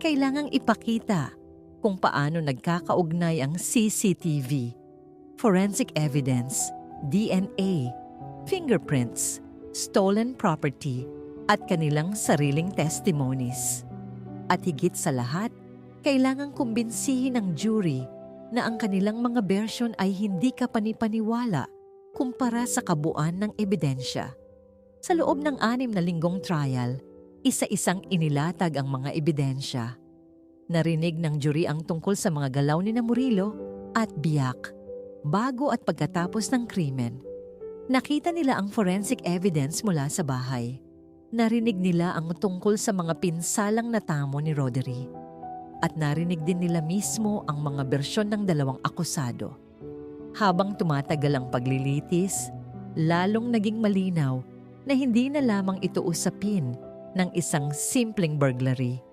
Kailangang ipakita kung paano nagkakaugnay ang CCTV, forensic evidence, DNA, fingerprints, stolen property, at kanilang sariling testimonies. At higit sa lahat, kailangang kumbinsihin ng jury na ang kanilang mga bersyon ay hindi kapanipaniwala kumpara sa kabuuan ng ebidensya. Sa loob ng 6 na linggong trial, isa-isang inilatag ang mga ebidensya. Narinig ng jury ang tungkol sa mga galaw ni Murillo at Biak bago at pagkatapos ng krimen. Nakita nila ang forensic evidence mula sa bahay. Narinig nila ang tungkol sa mga pinsalang natamo ni Roderi. At narinig din nila mismo ang mga bersyon ng dalawang akusado. Habang tumatagal ang paglilitis, lalong naging malinaw na hindi na lamang ito usapin ng isang simpleng burglary.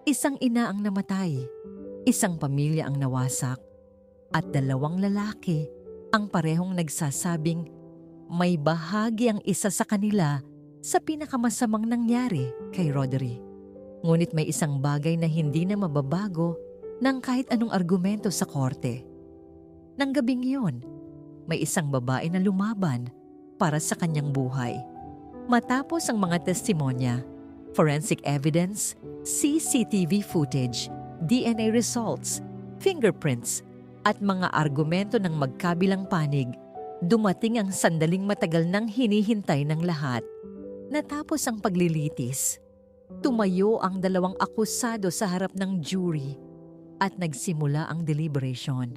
Isang ina ang namatay, isang pamilya ang nawasak, at dalawang lalaki ang parehong nagsasabing may bahagi ang isa sa kanila sa pinakamasamang nangyari kay Roderi. Ngunit may isang bagay na hindi na mababago ng kahit anong argumento sa korte. Nang gabing iyon, may isang babae na lumaban para sa kanyang buhay. Matapos ang mga testimonya, forensic evidence, CCTV footage, DNA results, fingerprints, at mga argumento ng magkabilang panig, dumating ang sandaling matagal nang hinihintay ng lahat. Natapos ang paglilitis, tumayo ang dalawang akusado sa harap ng jury at nagsimula ang deliberation.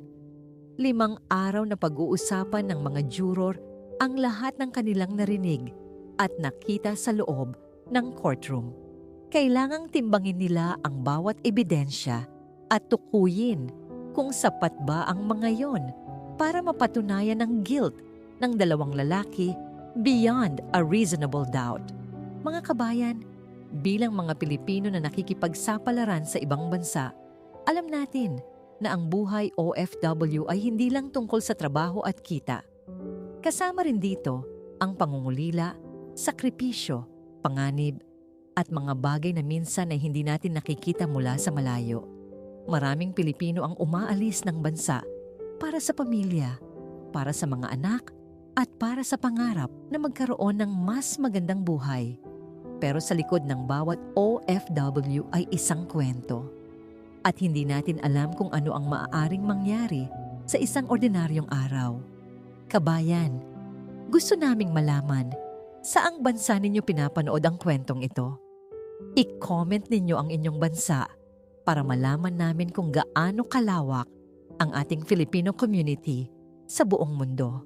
5 araw na pag-uusapan ng mga juror ang lahat ng kanilang narinig at nakita sa loob ng courtroom. Kailangang timbangin nila ang bawat ebidensya at tukuyin kung sapat ba ang mga yon para mapatunayan ang guilt ng dalawang lalaki beyond a reasonable doubt. Mga kabayan, bilang mga Pilipino na nakikipagsapalaran sa ibang bansa, alam natin na ang buhay OFW ay hindi lang tungkol sa trabaho at kita. Kasama rin dito ang pangungulila, sakripisyo, panganib, at mga bagay na minsan ay hindi natin nakikita mula sa malayo. Maraming Pilipino ang umaalis ng bansa para sa pamilya, para sa mga anak, at para sa pangarap na magkaroon ng mas magandang buhay. Pero sa likod ng bawat OFW ay isang kwento. At hindi natin alam kung ano ang maaaring mangyari sa isang ordinaryong araw. Kabayan, gusto naming malaman, saang bansa ninyo pinapanood ang kwentong ito? I-comment ninyo ang inyong bansa para malaman namin kung gaano kalawak ang ating Filipino community sa buong mundo.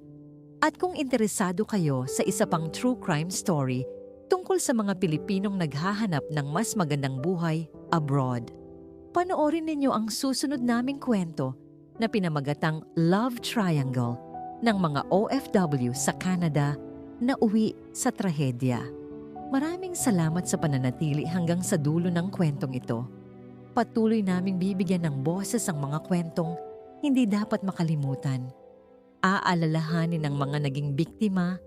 At kung interesado kayo sa isa pang true crime story tungkol sa mga Pilipinong naghahanap ng mas magandang buhay abroad, panoorin ninyo ang susunod naming kwento na pinamagatang Love Triangle ng mga OFW sa Canada na uwi sa trahedya. Maraming salamat sa pananatili hanggang sa dulo ng kwentong ito. Patuloy naming bibigyan ng boses ang mga kwentong hindi dapat makalimutan. Aalalahanin ang mga naging biktima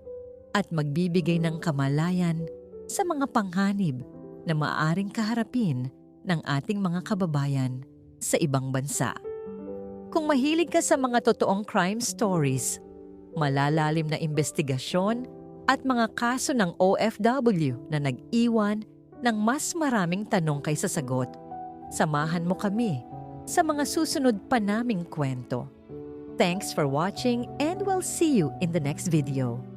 at magbibigay ng kamalayan sa mga panghanib na maaaring kaharapin ng ating mga kababayan sa ibang bansa. Kung mahilig ka sa mga totoong crime stories, malalalim na investigasyon at mga kaso ng OFW na nag-iwan ng mas maraming tanong kaysa sagot, samahan mo kami sa mga susunod pa naming kwento. Thanks for watching and we'll see you in the next video.